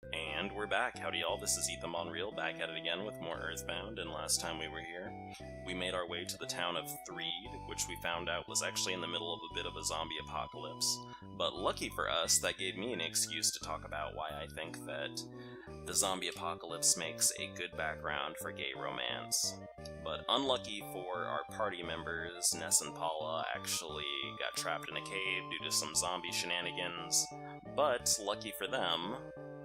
And we're back. Howdy y'all, this is Ethan Bonreal, back at it again with more Earthbound, and last time we were here, we made our way to the town of Threed, which we found out was actually in the middle of a bit of a zombie apocalypse. But lucky for us, that gave me an excuse to talk about why I think that the zombie apocalypse makes a good background for gay romance. But unlucky for our party members, Ness and Paula actually got trapped in a cave due to some zombie shenanigans, but lucky for them,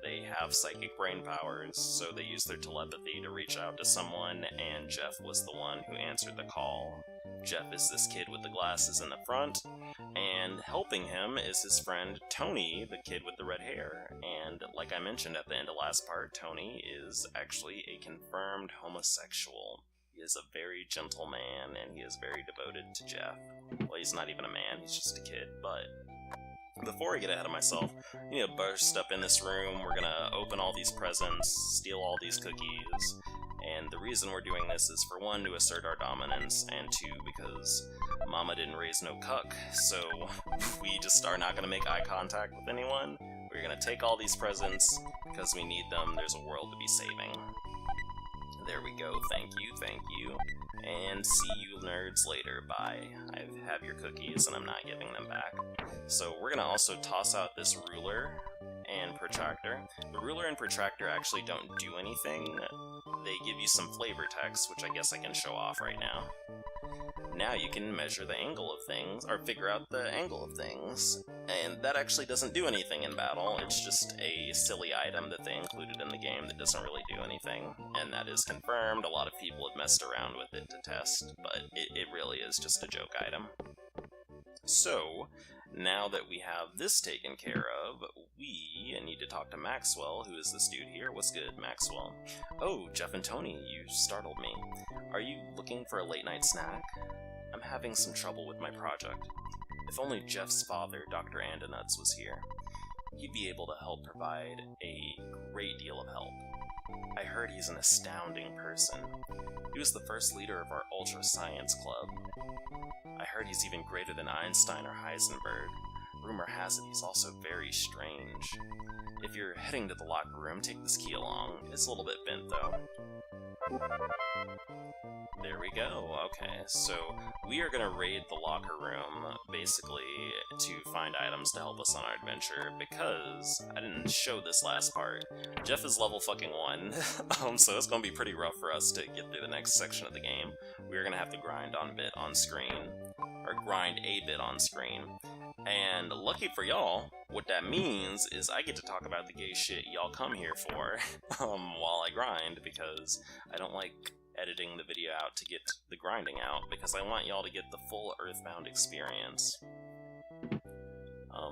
they have psychic brain powers, so they use their telepathy to reach out to someone, and Jeff was the one who answered the call. Jeff is this kid with the glasses in the front, and helping him is his friend Tony, the kid with the red hair. And like I mentioned at the end of last part, Tony is actually a confirmed homosexual. He is a very gentle man, and he is very devoted to Jeff. Well, he's not even a man, he's just a kid, but before I get ahead of myself, I need to burst up in this room. We're gonna open all these presents, steal all these cookies, and the reason we're doing this is for one, to assert our dominance, and two, because Mama didn't raise no cuck, so we just are not gonna make eye contact with anyone. We're gonna take all these presents, because we need them, there's a world to be saving. There we go, thank you, and see you nerds later, bye. I have your cookies and I'm not giving them back. So we're gonna also toss out this ruler and protractor. The ruler and protractor actually don't do anything. They give you some flavor text, which I guess I can show off right now. Now you can measure the angle of things, or figure out the angle of things, and that actually doesn't do anything in battle. It's just a silly item that they included in the game that doesn't really do anything, and that is confirmed. A lot of people have messed around with it to test, but it really is just a joke item. So, now that we have this taken care of, we need to talk to Maxwell, who is this dude here. What's good, Maxwell? Oh, Jeff and Tony, you startled me. Are you looking for a late-night snack? I'm having some trouble with my project. If only Jeff's father, Dr. Andonuts, was here. He'd be able to help provide a great deal of help. I heard he's an astounding person. He was the first leader of our Ultra Science Club. I heard he's even greater than Einstein or Heisenberg. Rumor has it he's also very strange. If you're heading to the locker room, take this key along. It's a little bit bent, though. There we go, okay, so we are gonna raid the locker room, basically, to find items to help us on our adventure, because I didn't show this last part. Jeff is level fucking 1, so it's gonna be pretty rough for us to get through the next section of the game. We're gonna have to grind on bit on screen, or grind a bit on screen. And lucky for y'all, what that means is I get to talk about the gay shit y'all come here for while I grind, because I don't like editing the video out to get the grinding out, because I want y'all to get the full Earthbound experience.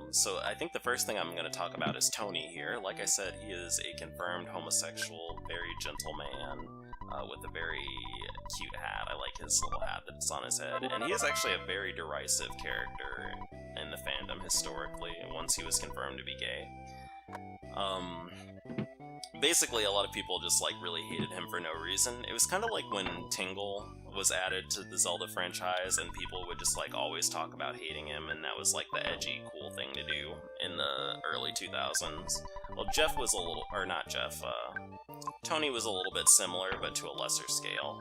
So I think the first thing I'm going to talk about is Tony here. Like I said, he is a confirmed homosexual, very gentle man, with a very cute hat. I like his little hat that's on his head, and he is actually a very derisive character in the fandom historically, once he was confirmed to be gay. Basically, a lot of people just, like, really hated him for no reason. It was kind of like when Tingle was added to the Zelda franchise, and people would just, like, always talk about hating him, and that was, like, the edgy, cool thing to do in the early 2000s. Well, Jeff was a little, or not Jeff, Tony was a little bit similar, but to a lesser scale.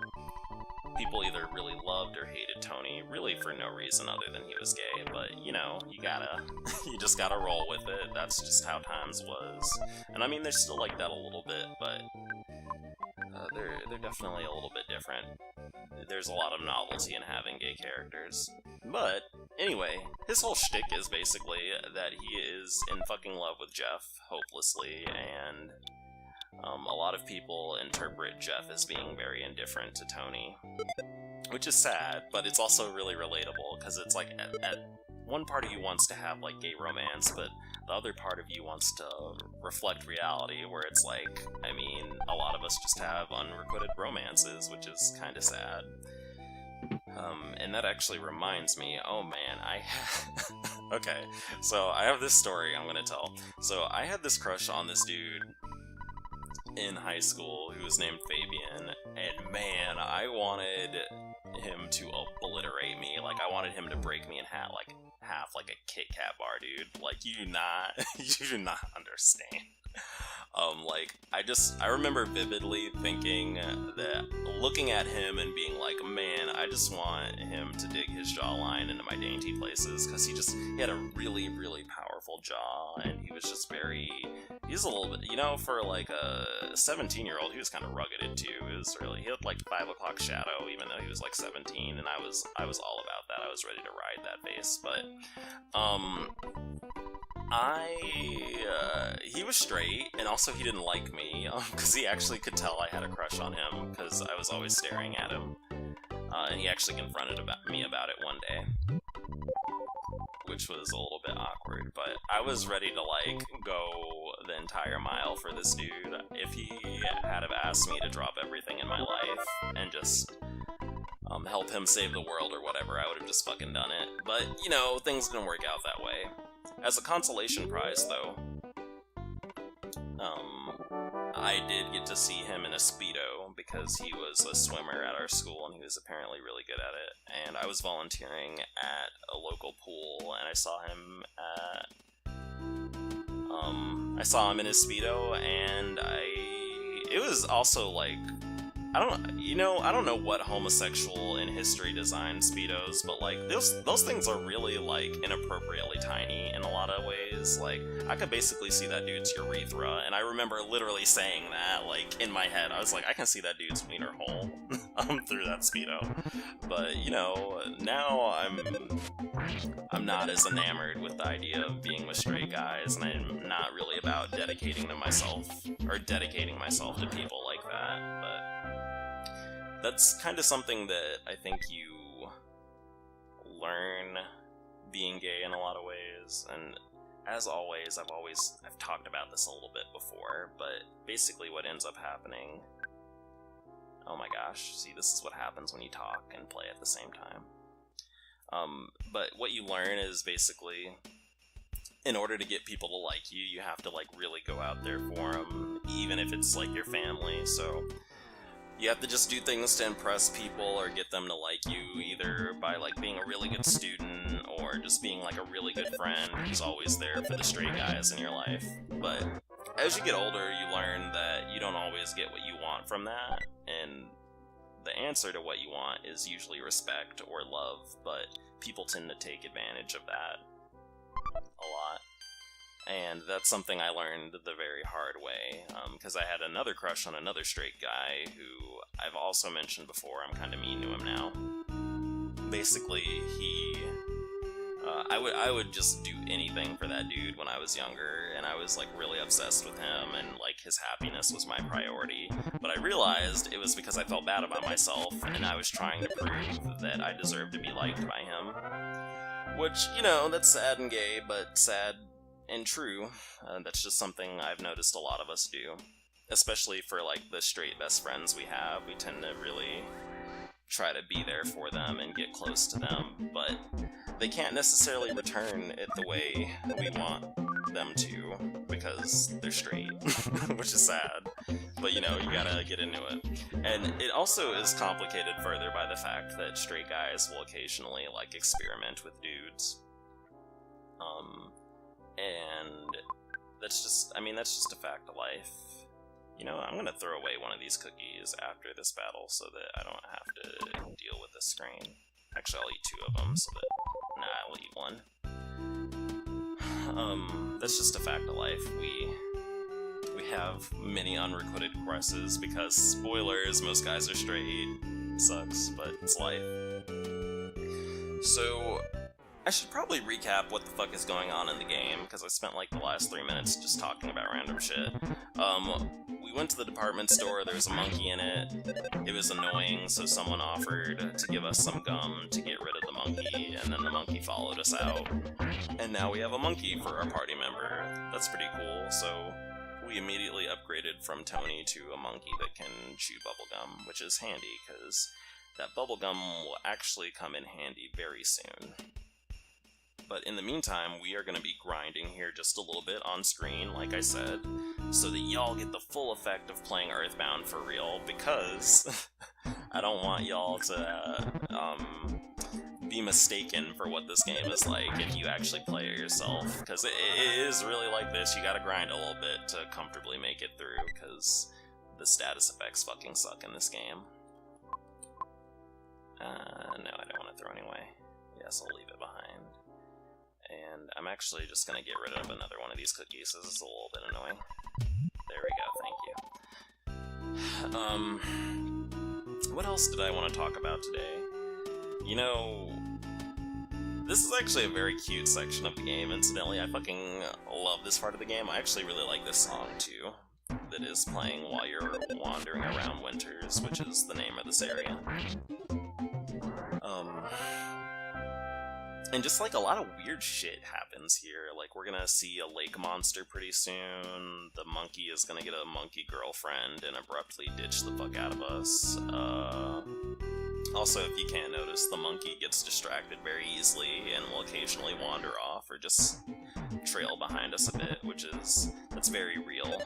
People either really loved or hated Tony, really for no reason other than he was gay, but, you know, you just gotta roll with it. That's just how times was. And I mean, they're still like that a little bit, but they're definitely a little bit different. There's a lot of novelty in having gay characters. But, anyway, his whole shtick is basically that he is in fucking love with Jeff, hopelessly, and a lot of people interpret Jeff as being very indifferent to Tony, which is sad, but it's also really relatable, because it's like, at one part of you wants to have, like, gay romance, but the other part of you wants to reflect reality, where it's like, I mean, a lot of us just have unrequited romances, which is kind of sad. And that actually reminds me, oh man, okay, so I have this story I'm gonna tell. So I had this crush on this dude in high school who was named Fabian, and man, I wanted him to obliterate me. Like, I wanted him to break me in half, like, half like a Kit Kat bar, dude. Like, you do not, you do not understand. Like, I remember vividly thinking that, looking at him and being like, man, I just want him to dig his jawline into my dainty places, because he had a really, really powerful jaw, and he was just he's a little bit, you know, for like a 17-year-old, he was kind of rugged too. It was really, he had like 5 o'clock shadow, even though he was like 17, and I was all about that. I was ready to ride that face, but, he was straight, and also he didn't like me, because he actually could tell I had a crush on him, because I was always staring at him, and he actually confronted me about it one day, which was a little bit awkward, but I was ready to, like, go the entire mile for this dude. If he had have asked me to drop everything in my life, and just, help him save the world or whatever, I would have just fucking done it, but, you know, things didn't work out that way. As a consolation prize, though, I did get to see him in a speedo, because he was a swimmer at our school, and he was apparently really good at it, and I was volunteering at a local pool, and I saw him in his speedo, and it was also, like, I don't know what homosexual in history designed speedos, but like those things are really like inappropriately tiny in a lot of ways. Like, I could basically see that dude's urethra, and I remember literally saying that, like, in my head. I was like, I can see that dude's wiener hole through that speedo. But, you know, now I'm not as enamored with the idea of being with straight guys, and I'm not really about dedicating myself to people like that, but that's kind of something that I think you learn being gay in a lot of ways, and as always, I've talked about this a little bit before, but basically what ends up happening... Oh my gosh, see, this is what happens when you talk and play at the same time. But what you learn is basically, in order to get people to like you, you have to, like, really go out there for them, even if it's, like, your family, so... You have to just do things to impress people or get them to like you, either by, like, being a really good student or just being, like, a really good friend who's always there for the straight guys in your life. But as you get older, you learn that you don't always get what you want from that, and the answer to what you want is usually respect or love, but people tend to take advantage of that a lot. And that's something I learned the very hard way, because I had another crush on another straight guy who I've also mentioned before. I'm kind of mean to him now. Basically, I would just do anything for that dude when I was younger, and I was, like, really obsessed with him, and, like, his happiness was my priority. But I realized it was because I felt bad about myself, and I was trying to prove that I deserved to be liked by him. Which, you know, that's sad and gay, but sad and true. That's just something I've noticed a lot of us do. Especially for, like, the straight best friends we have. We tend to really try to be there for them and get close to them, but they can't necessarily return it the way we want them to, because they're straight, which is sad. But, you know, you gotta get into it. And it also is complicated further by the fact that straight guys will occasionally, like, experiment with dudes. And that's just a fact of life. You know, I'm gonna throw away one of these cookies after this battle so that I don't have to deal with the screen. Actually, I'll eat 2 of them so that... Nah, I'll eat 1. That's just a fact of life. We have many unrequited crushes because, spoilers, most guys are straight. It sucks, but it's life. So... I should probably recap what the fuck is going on in the game, because I spent like the last 3 minutes just talking about random shit. We went to the department store, there was a monkey in it. It was annoying, so someone offered to give us some gum to get rid of the monkey, and then the monkey followed us out. And now we have a monkey for our party member. That's pretty cool, so we immediately upgraded from Tony to a monkey that can chew bubblegum, which is handy, because that bubblegum will actually come in handy very soon. But in the meantime, we are going to be grinding here just a little bit on screen, like I said, so that y'all get the full effect of playing Earthbound for real, because I don't want y'all to be mistaken for what this game is like if you actually play it yourself, because it is really like this. You gotta grind a little bit to comfortably make it through, because the status effects fucking suck in this game. No, I don't want to throw anyway. Yes, I'll leave it behind. And I'm actually just gonna get rid of another one of these cookies, this is a little bit annoying. There we go, thank you. What else did I want to talk about today? You know, this is actually a very cute section of the game, incidentally. I fucking love this part of the game. I actually really like this song, too, that is playing while you're wandering around Winters, which is the name of this area. And just, like, a lot of weird shit happens here. Like, we're gonna see a lake monster pretty soon, the monkey is gonna get a monkey girlfriend and abruptly ditch the fuck out of us. Also, if you can't notice, the monkey gets distracted very easily and will occasionally wander off or just trail behind us a bit, that's very real,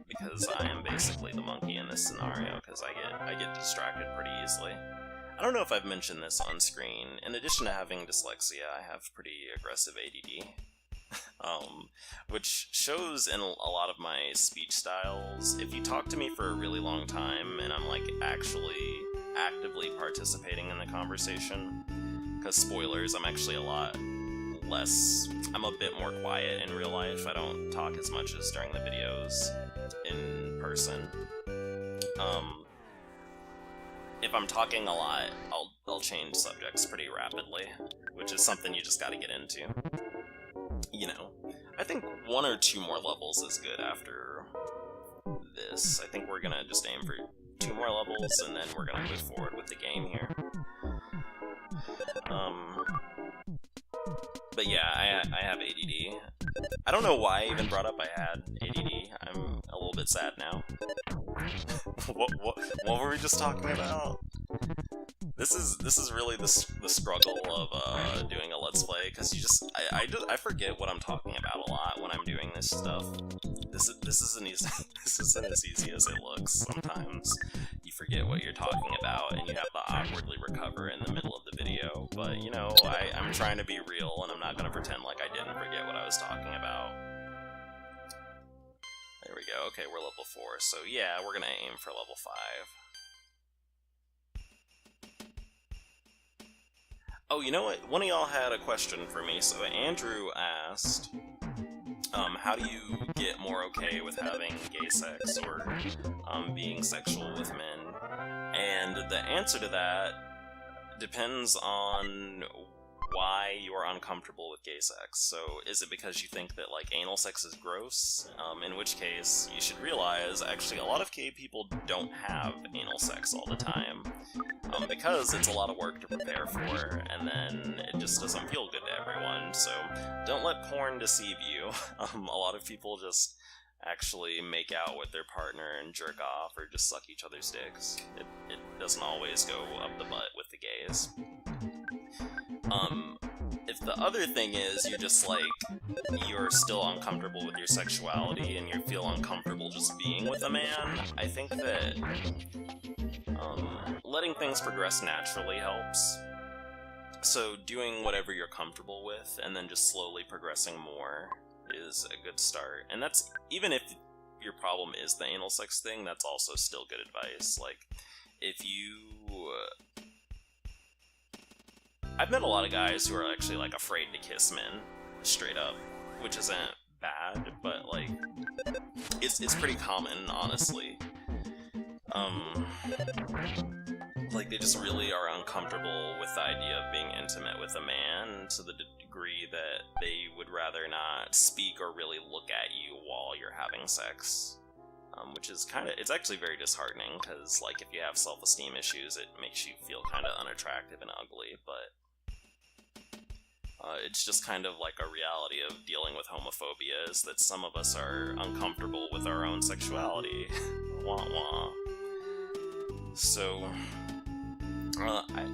because I am basically the monkey in this scenario, because I get distracted pretty easily. I don't know if I've mentioned this on screen. In addition to having dyslexia, I have pretty aggressive ADD, which shows in a lot of my speech styles. If you talk to me for a really long time and I'm like actually actively participating in the conversation, because spoilers, I'm actually I'm a bit more quiet in real life. I don't talk as much as during the videos in person. If I'm talking a lot, I'll change subjects pretty rapidly, which is something you just gotta get into. You know, I think 1 or 2 more levels is good after this. I think we're gonna just aim for 2 more levels, and then we're gonna move forward with the game here. But yeah, I have ADD. I don't know why I even brought up I had ADD. I'm a little bit sad now. What were we just talking about? This is really the struggle of doing a Let's Play, because I forget what I'm talking about a lot when I'm doing this stuff. This isn't as easy as it looks. Sometimes you forget what you're talking about and you have to awkwardly recover in the middle of the video. But you know, I'm trying to be real, and I'm not gonna pretend like I didn't forget what I was talking about. There we go. Okay, we're level 4, so yeah, we're gonna aim for level 5. Oh, you know what? One of y'all had a question for me. So Andrew asked, how do you get more okay with having gay sex or being sexual with men? And the answer to that depends on why you are uncomfortable with gay sex. So is it because you think that like anal sex is gross? In which case you should realize actually a lot of gay people don't have anal sex all the time, because it's a lot of work to prepare for, and then it just doesn't feel good to everyone. So don't let porn deceive you. A lot of people just actually make out with their partner and jerk off or just suck each other's dicks. It doesn't always go up the butt with the gays. If the other thing is you're just like, you're still uncomfortable with your sexuality and you feel uncomfortable just being with a man, I think that letting things progress naturally helps. So doing whatever you're comfortable with and then just slowly progressing more is a good start. And that's, even if your problem is the anal sex thing, that's also still good advice. Like, if you... I've met a lot of guys who are actually, like, afraid to kiss men, straight up, which isn't bad, but, like, it's pretty common, honestly. Like, they just really are uncomfortable with the idea of being intimate with a man to the degree that they would rather not speak or really look at you while you're having sex. Which is it's actually very disheartening, because, like, if you have self-esteem issues, it makes you feel kind of unattractive and ugly, but it's just kind of like a reality of dealing with homophobia, is that some of us are uncomfortable with our own sexuality. Wah wah. So,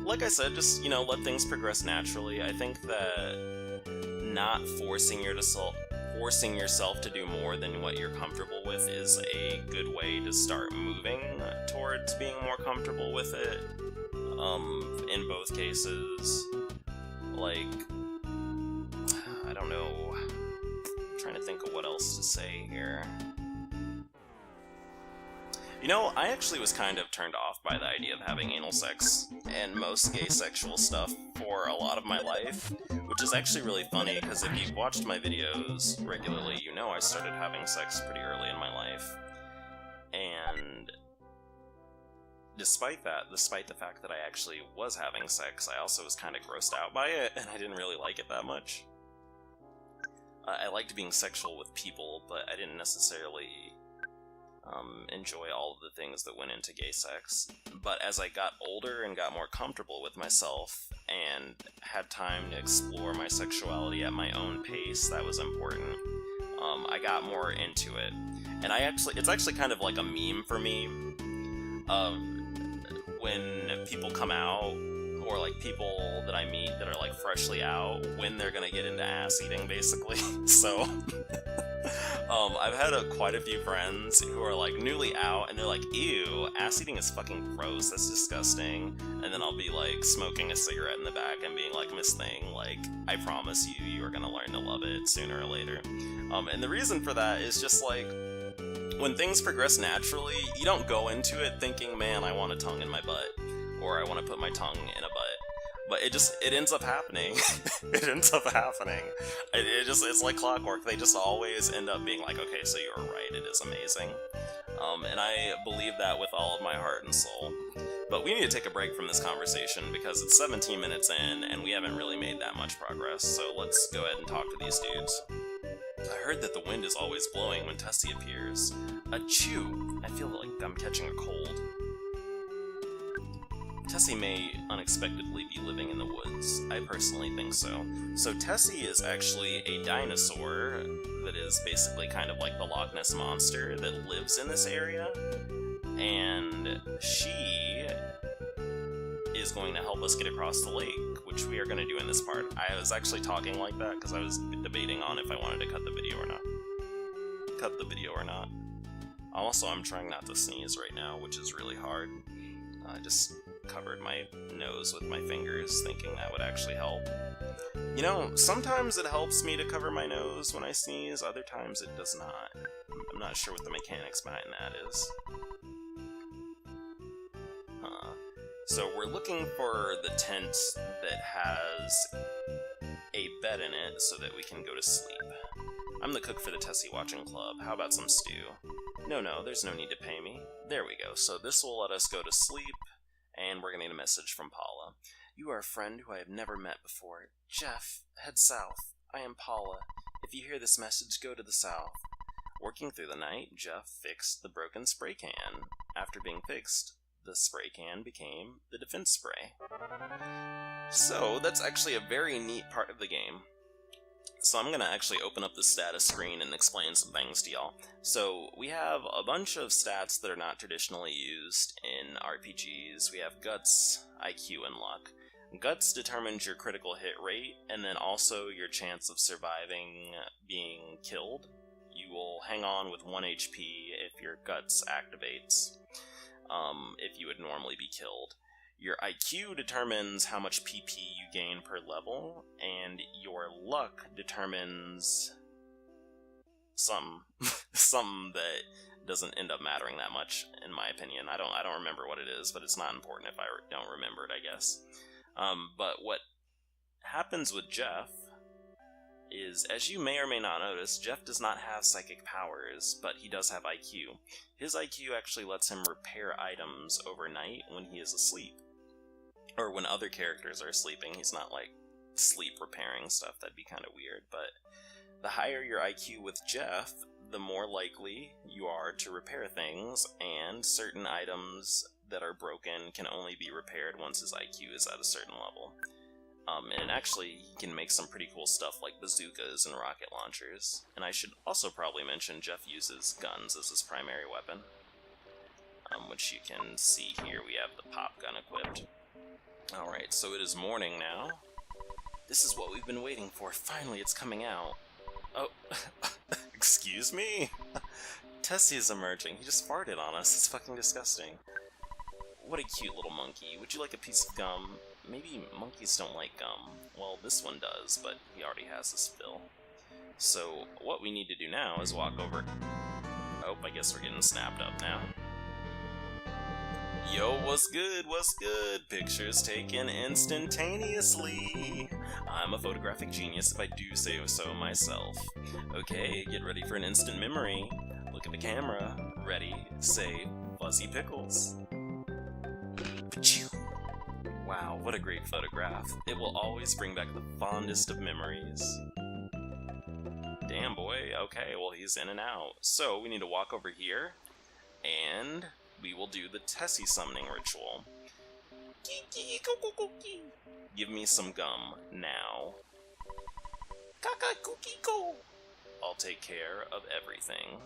like I said, just, you know, let things progress naturally. I think that not forcing yourself to do more than what you're comfortable with is a good way to start moving towards being more comfortable with it. in both cases. Like, I don't know. I'm trying to think of what else to say here. You know, I actually was kind of turned off by the idea of having anal sex and most gay sexual stuff for a lot of my life, which is actually really funny, because if you've watched my videos regularly, you know I started having sex pretty early in my life. And despite the fact that I actually was having sex, I also was kind of grossed out by it, and I didn't really like it that much. I liked being sexual with people, but I didn't necessarily enjoy all of the things that went into gay sex. But as I got older and got more comfortable with myself and had time to explore my sexuality at my own pace, that was important. I got more into it. And it's actually kind of like a meme for me of when people come out, or like people that I meet that are like freshly out, when they're gonna get into ass eating, basically. So I've had quite a few friends who are like newly out, and they're like, ew, ass eating is fucking gross, that's disgusting. And then I'll be like smoking a cigarette in the back and being like, Miss Thing, like, I promise you are gonna learn to love it sooner or later. And the reason for that is just like, when things progress naturally, you don't go into it thinking, man, I want a tongue in my butt, or I want to put my tongue in a butt. But it ends up happening. It ends up happening. It's like clockwork. They just always end up being like, okay, so you were right, it is amazing. And I believe that with all of my heart and soul. But we need to take a break from this conversation, because it's 17 minutes in, and we haven't really made that much progress, so let's go ahead and talk to these dudes. I heard that the wind is always blowing when Tessie appears. Achoo! I feel like I'm catching a cold. Tessie may unexpectedly be living in the woods. I personally think so. So Tessie is actually a dinosaur that is basically kind of like the Loch Ness Monster that lives in this area. And she is going to help us get across the lake, which we are going to do in this part. I was actually talking like that because I was debating on if I wanted to cut the video or not. Also, I'm trying not to sneeze right now, which is really hard. I just covered my nose with my fingers, thinking that would actually help. You know, sometimes it helps me to cover my nose when I sneeze, other times it does not. I'm not sure what the mechanics behind that is. So we're looking for the tent that has a bed in it so that we can go to sleep. I'm the cook for the Tessie Watching Club. How about some stew? No, there's no need to pay me. There we go. So this will let us go to sleep, and we're getting a message from Paula. You are a friend who I have never met before. Jeff, head south. I am Paula. If you hear this message, go to the south. Working through the night, Jeff fixed the broken spray can. After being fixed, the spray can became the defense spray. So that's actually a very neat part of the game. So I'm going to actually open up the status screen and explain some things to y'all. So we have a bunch of stats that are not traditionally used in RPGs. We have Guts, IQ, and Luck. Guts determines your critical hit rate, and then also your chance of surviving being killed. You will hang on with 1 HP if your Guts activates, if you would normally be killed. Your IQ determines how much PP you gain per level, and your luck determines something that doesn't end up mattering that much, in my opinion. I don't remember what it is, but it's not important if I don't remember it, I guess. But what happens with Jeff is, as you may or may not notice, Jeff does not have psychic powers, but he does have IQ. His IQ actually lets him repair items overnight when he is asleep. Or when other characters are sleeping. He's not like sleep repairing stuff, that'd be kind of weird, but the higher your IQ with Jeff, the more likely you are to repair things, and certain items that are broken can only be repaired once his IQ is at a certain level. And actually, he can make some pretty cool stuff like bazookas and rocket launchers. And I should also probably mention Jeff uses guns as his primary weapon. Which you can see here, we have the pop gun equipped. Alright, so it is morning now. This is what we've been waiting for. Finally, it's coming out. Oh, excuse me? Tessie is emerging. He just farted on us. It's fucking disgusting. what a cute little monkey. Would you like a piece of gum? Maybe monkeys don't like gum. Well, this one does, but he already has his fill. So, what we need to do now is walk over... Oh, I guess we're getting snapped up now. Yo, what's good? What's good? Pictures taken instantaneously. I'm a photographic genius if I do say so myself. Okay, get ready for an instant memory. Look at the camera. Ready, say, fuzzy pickles. Wow, what a great photograph. It will always bring back the fondest of memories. Damn, boy. Okay, well, he's in and out. So, we need to walk over here, and we will do the Tessie summoning ritual. Give me some gum, now. I'll take care of everything.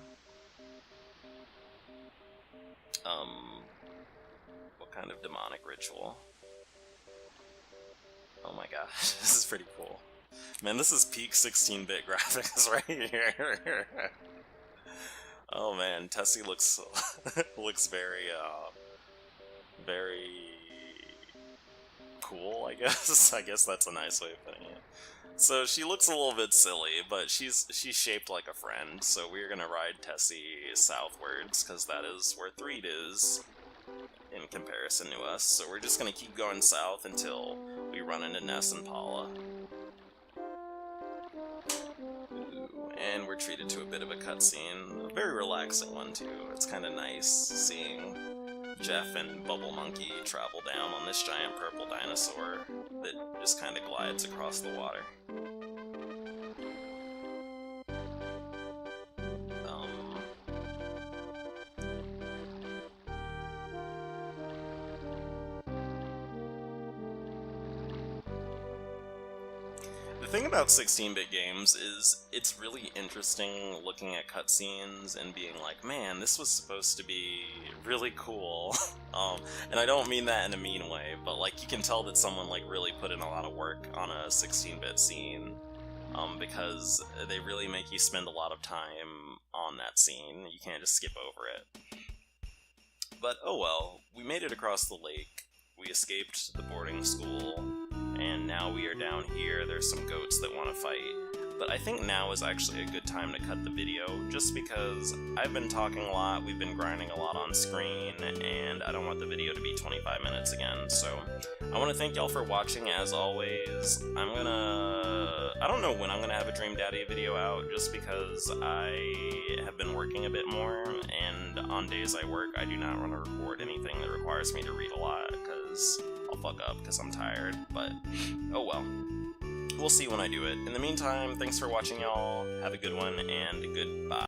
What kind of demonic ritual? Oh my gosh, this is pretty cool. Man, this is peak 16-bit graphics right here. Oh man, Tessie looks looks very cool, I guess. I guess that's a nice way of putting it. So she looks a little bit silly, but she's shaped like a friend. So we're gonna ride Tessie southwards because that is where Threed is in comparison to us. So we're just gonna keep going south until we run into Ness and Paula. And we're treated to a bit of a cutscene, a very relaxing one too. It's kind of nice seeing Jeff and Bubble Monkey travel down on this giant purple dinosaur that just kind of glides across the water. The thing about 16-bit games is it's really interesting looking at cutscenes and being like, man, this was supposed to be really cool. And I don't mean that in a mean way, but like you can tell that someone like really put in a lot of work on a 16-bit scene, because they really make you spend a lot of time on that scene. You can't just skip over it. But oh well, we made it across the lake, we escaped the boarding school, and now we are down here. There's some goats that want to fight. But I think now is actually a good time to cut the video, just because I've been talking a lot, we've been grinding a lot on screen, and I don't want the video to be 25 minutes again. So I want to thank y'all for watching, as always. I don't know when I'm gonna have a Dream Daddy video out, just because I have been working a bit more, and on days I work, I do not want to record anything that requires me to read a lot, because I'll fuck up because I'm tired, but oh well. We'll see when I do it. In the meantime, thanks for watching, y'all. Have a good one, and goodbye.